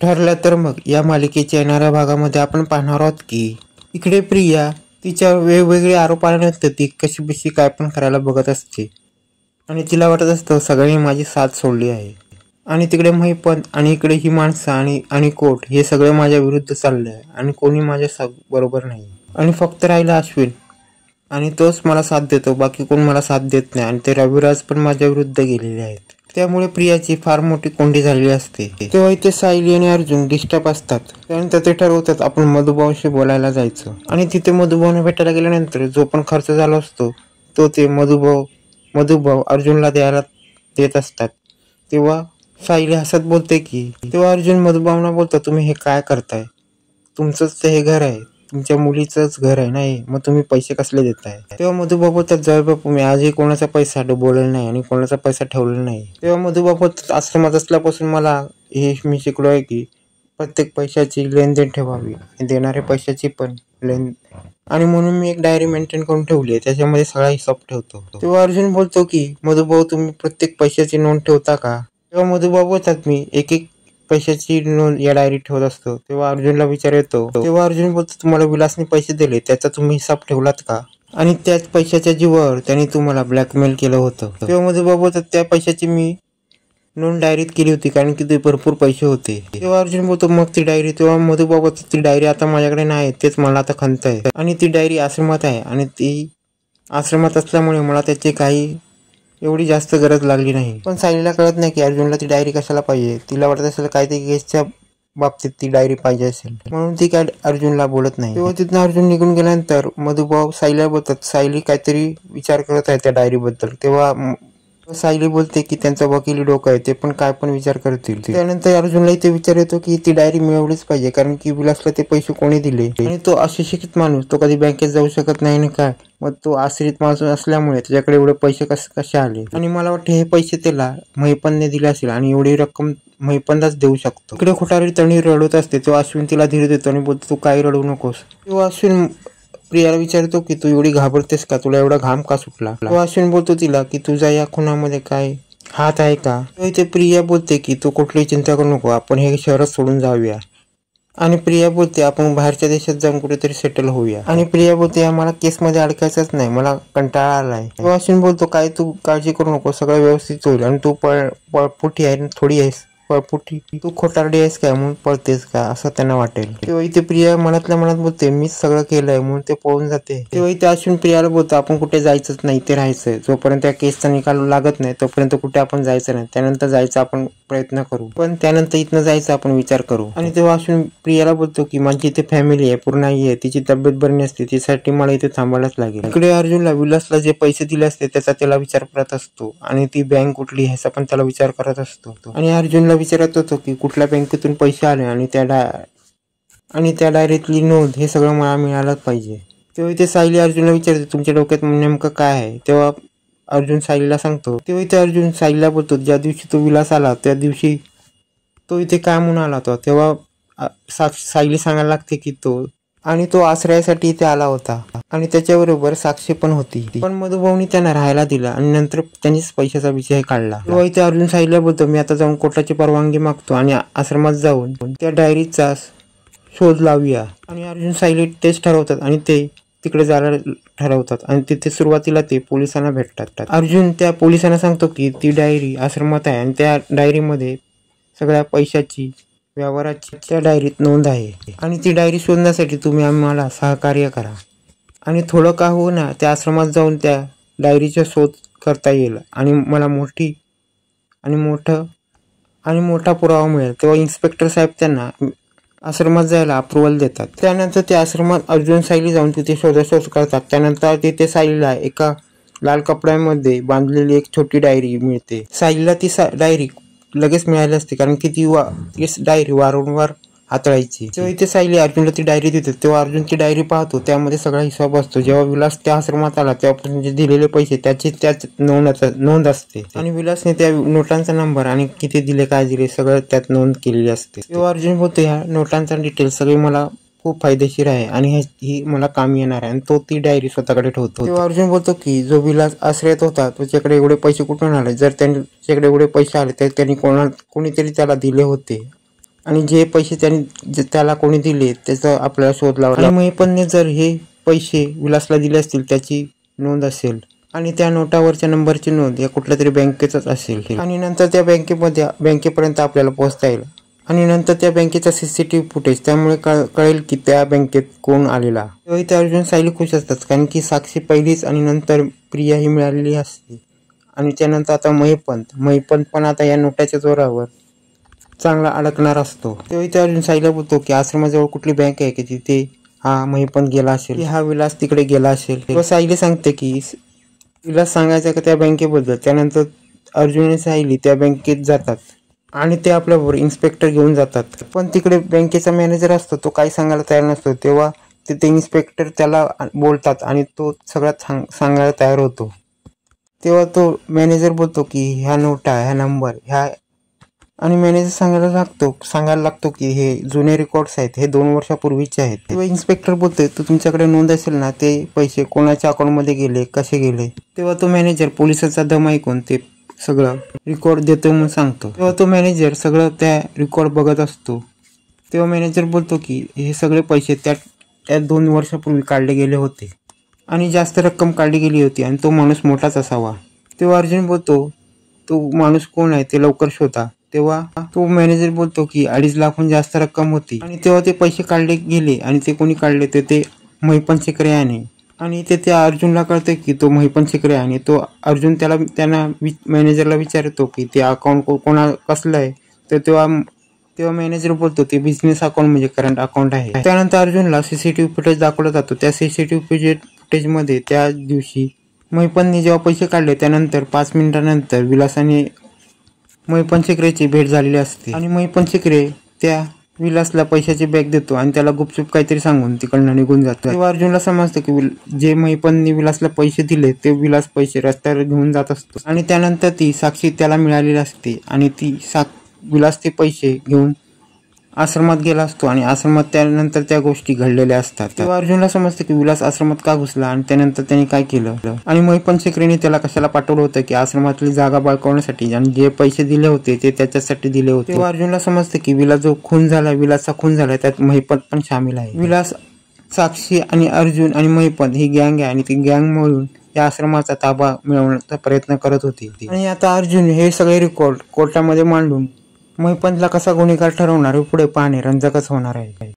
ठरलं तर मग या मालिकेच्या येणाऱ्या भागामध्ये आपण पाहणार आहोत की इकडे प्रिया तिच्या वेगवेगळे आरोप आल्यानंतर ती कशी बशी काय पण करायला बघत असते आणि तिला वाटत असतं सगळ्यांनी माझी साथ सोडली आहे. आणि तिकडे महिपत आणि इकडे ही माणसं आणि कोट हे सगळे माझ्या विरुद्ध चालले आहे आणि कोणी माझ्या बरोबर नाही. आणि फक्त राहिला अश्विन आणि तोच मला साथ देतो, बाकी कोण मला साथ देत नाही. आणि ते रविराज पण माझ्या विरुद्ध गेलेले आहेत. त्यामुळे प्रियाची फार मोठी कोंडी झालेली असते. तेव्हा इथे सायली आणि अर्जुन डिस्टर्ब असतात. त्यानंतर ते ठरवतात आपण मधुभाऊशी बोलायला जायचं. आणि तिथे मधुभाऊने भेटायला गेल्यानंतर जो पण खर्च झाला असतो तो ते मधुभाऊ अर्जुनला द्यायला देत असतात. तेव्हा सायली हसत बोलते की तेव्हा अर्जुन मधुभाऊंना बोलतो तुम्ही हे काय करताय, तुमचंच ते हे घर आहे, तुमच्या मुलीचंच घर आहे नाही, मग तुम्ही पैसे कसले देताय. तेव्हा मधुभाऊ बोलतात जय बापू मी आजही कोणाचा पैसा डुबवलेला नाही आणि कोणाचा पैसा ठेवलेला नाही. तेव्हा मधुभाऊ बोलतात आश्रमात असल्यापासून मला हे मी शिकलो आहे की प्रत्येक पैशाची लेनदेन ठेवावी, देणाऱ्या पैशाची पण लेन, आणि म्हणून मी एक डायरी मेंटेन करून ठेवली आहे, त्याच्यामध्ये सगळा हिसाब ठेवतो. तेव्हा अर्जुन बोलतो की मधुभाऊ तुम्ही प्रत्येक पैशाची नोंद ठेवता का. तेव्हा मधुभाऊ बोलतात मी एक एक पैशाची नोंद या डायरीत ठेवत असतो. तेव्हा अर्जुनला विचार येतो. तेव्हा अर्जुन बोलतो तुम्हाला विलासने पैसे दिले त्याचा तुम्ही हिसाब ठेवलात का, आणि त्याच पैशाच्या जीवावर त्याने तुम्हाला ब्लॅकमेल केलं होतं. तेव्हा मधुभाऊ बोलतात त्या पैशाची मी नोंद डायरीत केली होती कारण की ते भरपूर पैसे होते. तेव्हा अर्जुन बोलतो मग ती डायरी. तेव्हा मधुभाऊ बोलतो ती डायरी आता माझ्याकडे नाही, तेच मला आता खंत आहे, आणि ती डायरी आश्रमात आहे आणि ती आश्रमात असल्यामुळे मला त्याची काही एवढी जास्त गरज लागली नाही. पण सायलीला कळत नाही की अर्जुनला ती डायरी कशाला पाहिजे. तिला वाटत असेल काहीतरी केसच्या बाबतीत ती डायरी पाहिजे असेल म्हणून ती काय अर्जुनला बोलत नाही. तेव्हा तिथून अर्जुन निघून गेल्यानंतर मधुभाऊ सायलीला बोलतात सायली काहीतरी विचार करत आहे त्या डायरी बद्दल. तेव्हा सायली बोलते की त्यांचा वकिली डोकं आहे, ते पण काय पण विचार करतील. त्यानंतर अर्जुनला इथे विचार येतो की ती डायरी मिळवलीच पाहिजे कारण की विलासला ते पैसे कोणी दिले, आणि तो अशिक्षित माणूस तो कधी बँकेत जाऊ शकत नाही ना काय, मग तो आश्रित माणूस असल्यामुळे त्याच्याकडे एवढे पैसे कसे आले. आणि मला वाटतं हे पैसे त्याला महिपतने दिले असेल आणि एवढी रक्कम महिपतच देऊ शकतो. इकडे खोटारी तणी रडत असते तेव्हा अश्विन तिला धीर देतो आणि बोलतो तू काही रडू नकोस. तेव्हा अश्विन प्रियाला विचारतो की तू एवढी घाबरतेस का, तुला एवढा घाम का सुटला. तेव्हा अश्विन बोलतो तिला की तुझा या खुनामध्ये काय हात आहे का. इथे प्रिया बोलते की तू कुठलीही चिंता करू नको, आपण हे शहरात सोडून जाऊया. आणि प्रिया बोलते आपण बाहेरच्या देशात जाऊन कुठेतरी सेटल होऊया. आणि प्रिया बोलते आम्हाला केसमध्ये अडकायचंच नाही, मला कंटाळा आलाय. तेव्हा अश्विन बोलतो काय तू काळजी करू नको, सगळं व्यवस्थित होईल, आणि तू पळपुटी आहे थोडी आहेस, पळपुटी तू खोटारडी आहेस काय म्हणून पळतेस का असं त्यांना वाटेल. तेव्हा इथे प्रिया मनातल्या मनात बोलते मीच सगळं केलंय म्हणून ते पळून जाते. तेव्हा इथे अश्विन प्रियाला बोलतो आपण कुठे जायचंच नाही, ते राहायचंय, जोपर्यंत त्या केसचा निकाल लागत नाही तोपर्यंत कुठे आपण जायचं नाही, त्यानंतर जायचा आपण प्रयत्न करू, पण त्यानंतर इथनं जायचं आपण विचार करू. आणि तेव्हा अश्विन प्रियाला बोलतो की माझी इथे फॅमिली आहे, पूर्ण आई आहे, तिची तब्येत बरी नसते, त्यासाठी मला इथे थांबायलाच लागेल. इकडे अर्जुनला विलासला जे पैसे दिले असते त्याचा त्याला विचार करत असतो, आणि ती बँक कुठली ह्याचा पण त्याला विचार करत असतो. आणि अर्जुनला विचारत होतो की कुठल्या बँकेतून पैसे आले आणि त्या डायरीतली नोंद हे सगळं मला मिळालंच पाहिजे. तेव्हा इथे सायली अर्जुनला विचारते तुमच्या डोक्यात नेमकं काय आहे. तेव्हा अर्जुन सायलीला सांगतो. तेव्हा इथे अर्जुन सायलीला बोलतो ज्या दिवशी तो विलास आला त्या दिवशी तो इथे काय म्हणून आला होता. तेव्हा सायली सांगायला लागते की तो आश्रयासाठी इथे आला होता आणि त्याच्याबरोबर साक्षी पण होती, पण मधुभाऊनी त्यांना राहायला दिला आणि नंतर त्यांनीच पैशाचा विषय काढला. तेव्हा इथे अर्जुन सायलीला बोलतो मी आता जाऊन कोर्टाची परवानगी मागतो आणि आश्रमात जाऊन त्या डायरीचा शोध लावूया. आणि अर्जुन सायली तेच ठरवतात आणि ते तिकडे जायला ठरवतात आणि तिथे सुरुवातीला ते पोलिसांना भेटतात. अर्जुन त्या पोलिसांना सांगतो की ती डायरी आश्रमात आहे आणि त्या डायरीमध्ये सगळ्या पैशाची व्यवहाराची त्या डायरीत नोंद आहे, आणि ती डायरी शोधण्यासाठी तुम्ही आम्हाला सहकार्य करा आणि थोडं का होईना त्या आश्रमात जाऊन त्या डायरीचा शोध करता येईल आणि मला मोठा पुरावा मिळेल. तेव्हा इन्स्पेक्टर साहेब त्यांना आश्रमात जायला अप्रुव्हल देतात. त्यानंतर त्या आश्रमात अर्जुन सायली जाऊन तिथे शोधाशोध करतात. त्यानंतर तिथे सायलीला एका लाल कपड्यामध्ये बांधलेली एक छोटी डायरी मिळते. सायलीला ती डायरी लगेच मिळाली असते कारण की ती डायरी वारंवार हाताळायची. तेव्हा इथे सायली अर्जुनला ती डायरी देते. तेव्हा अर्जुन ती डायरी पाहतो, त्यामध्ये सगळा हिसाब असतो. जेव्हा विलास त्या आश्रमात आला तेव्हापासून जे दिलेले पैसे त्याच नोंद असते, आणि विलासने त्या नोटांचा नंबर आणि किती दिले काय दिले सगळं त्यात नोंद केलेली असते. तेव्हा अर्जुन बोलतो ह्या नोटांचा डिटेल सगळे मला खूप फायदेशीर आहे आणि ही मला कामी येणार आहे, आणि तो ती डायरी स्वतःकडे ठेवतो. तेव्हा अर्जुन बोलतो की जो विलास आश्रयात होता त्याच्याकडे एवढे पैसे कुठून आले, जर त्याच्याकडे एवढे पैसे आले तर त्यांनी कोणीतरी त्याला दिले होते आणि जे पैसे त्याला कोणी दिले त्याचा आपल्याला शोध लावला. आणि महिपतने जर हे पैसे विलासला दिले असतील त्याची नोंद असेल आणि त्या नोटावरच्या नंबरची नोंद या कुठल्या तरी बँकेचाच असेल. आणि नंतर त्या बँकेपर्यंत आपल्याला पोहोचता येईल. आणि नंतर त्या बँकेचा सीसीटीव्ही फुटेज त्यामुळे कळेल की त्या बँकेत कोण आलेला. तेव्हा इथे अर्जुन सायली खुश असतात कारण की साक्षी पहिलीच आणि नंतर प्रिया ही मिळालेली असते. आणि त्यानंतर आता महिपत पण आता या नोटाच्या जोरावर चांगला अडकणार असतो. तेव्हा इथे अर्जुन सायलीला बोलतो की आश्रमाजवळ कुठली बँक आहे की तिथे हा महिपत गेला असेल, हा विलास तिकडे गेला असेल. तेव्हा सायली सांगते की विलास सांगायचं का त्या बँकेबद्दल. त्यानंतर अर्जुन आणि सायली त्या बँकेत जातात आणि ते आपल्याबरोबर इन्स्पेक्टर घेऊन जातात. पण तिकडे बँकेचा मॅनेजर असतो, तो काही सांगायला तयार नसतो. तेव्हा तिथे इन्स्पेक्टर त्याला बोलतात आणि तो सगळ्यात सांगायला तयार होतो. तेव्हा तो मॅनेजर बोलतो की ह्या नोटा, ह्या नंबर, ह्या, आणि मॅनेजर सांगायला लागतो की हे जुने रेकॉर्ड्स आहेत, हे 2 वर्षापूर्वीचे आहेत. तेव्हा इन्स्पेक्टर बोलतोय तो तुमच्याकडे नोंद असेल ना, ते पैसे कोणाच्या अकाउंटमध्ये गेले, कसे गेले. तेव्हा तो मॅनेजर पोलिसाचा दम ऐकून ते सगळं रेकॉर्ड देतो म्हणून सांगतो. तेव्हा तो मॅनेजर सगळं त्या रेकॉर्ड बघत असतो. तेव्हा मॅनेजर बोलतो की हे सगळे पैसे त्या 2 वर्षापूर्वी काढले गेले होते आणि जास्त रक्कम काढली गेली होती आणि तो माणूस मोठाच असावा. तेव्हा अर्जुन बोलतो तो माणूस कोण आहे ते लवकर शोधा. तेव्हा तो मॅनेजर बोलतो की 2.5 लाखाहून जास्त रक्कम होती. आणि तेव्हा ते पैसे काढले गेले आणि ते कोणी काढले ते महिपत शिकरे याने. आणि ते अर्जुनला कळते की तो महिपत शिकरे आहे. आणि तो अर्जुन त्यांना मॅनेजरला विचारतो की ते अकाउंट कसलं आहे. तर तेव्हा मॅनेजर बोलतो ते बिझनेस अकाउंट म्हणजे करंट अकाउंट आहे. त्यानंतर अर्जुनला सीसीटीव्ही फुटेज दाखवला जातो. त्या सीसीटीव्ही फुटेजमध्ये त्या दिवशी महिपतने जेव्हा पैसे काढले त्यानंतर 5 मिनिटानंतर विलास आणि महिपत शिकरेची भेट झालेली असते. आणि महिपत शिकरे त्या विलासला पैशाची बॅग देतो आणि त्याला गुपचूप काहीतरी सांगून तिकडनं निघून जातो. तेव्हा अर्जुनला समजतं की जे महिपतने विलासला पैसे दिले ते विलास पैसे रस्त्यावर घेऊन जात असतो. आणि त्यानंतर ती साक्षी त्याला मिळालेली असते आणि विलास ते पैसे घेऊन आश्रमात गेला असतो आणि आश्रमात त्यानंतर त्या गोष्टी घडलेल्या असतात. तेव्हा अर्जुनला समजतं की विलास आश्रमात का घुसला आणि त्यानंतर त्याने काय केलं. आणि महिपत शिकरेने त्याला कशाला पाठवलं होतं की आश्रमातली जागा बळकावण्यासाठी, आणि जे पैसे दिले होते ते त्याच्यासाठी दिले होते. तेव्हा अर्जुनला समजतं की विलासचा खून झाला त्यात महिपत पण सामील आहे. विलास, साक्षी आणि अर्जुन आणि महिपत ही गँग आहे आणि ती गँग मिळून या आश्रमाचा ताबा मिळवण्याचा प्रयत्न करत होती. आणि आता अर्जुन हे सगळे रेकॉर्ड कोर्टामध्ये मांडून महिपतला कसा गुन्हेगार ठरवणार हे पुढे पाहणे रंजकच होणार आहे.